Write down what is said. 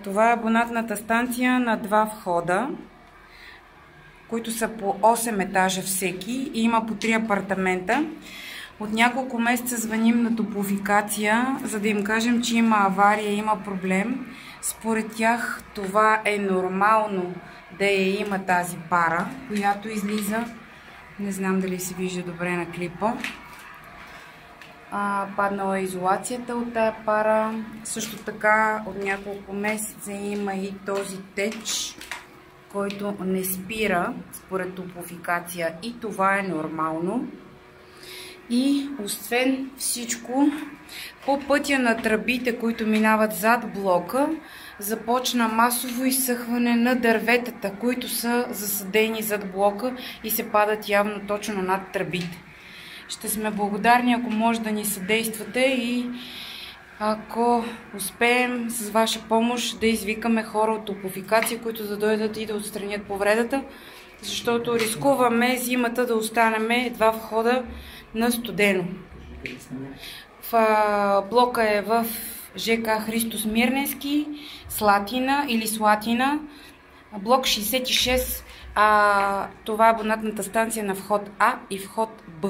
Това е абонатната станция на два входа, които са по 8 етажа всеки и има по 3 апартамента. От няколко месеца звъним на Топлофикация, за да им кажем, че има авария, има проблем. Според тях това е нормално да я има тази пара, която излиза. Не знам дали се вижда добре на клипа. Паднала е изолацията от тая пара. Също така от няколко месеца има и този теч, който не спира според Топлофикация, и това е нормално. И освен всичко, по пътя на тръбите, които минават зад блока, започна масово изсъхване на дърветата, които са засадени зад блока и се падат явно точно над тръбите. Ще сме благодарни, ако може да ни съдействате и ако успеем с ваша помощ да извикаме хора от Топлофикация, които да дойдат и да отстранят повредата, защото рискуваме зимата да останем два входа на студено. Блока е в ЖК Христо Смирненски, Слатина или Слатина, блок 66. Това е абонатната станция на вход А и вход Б.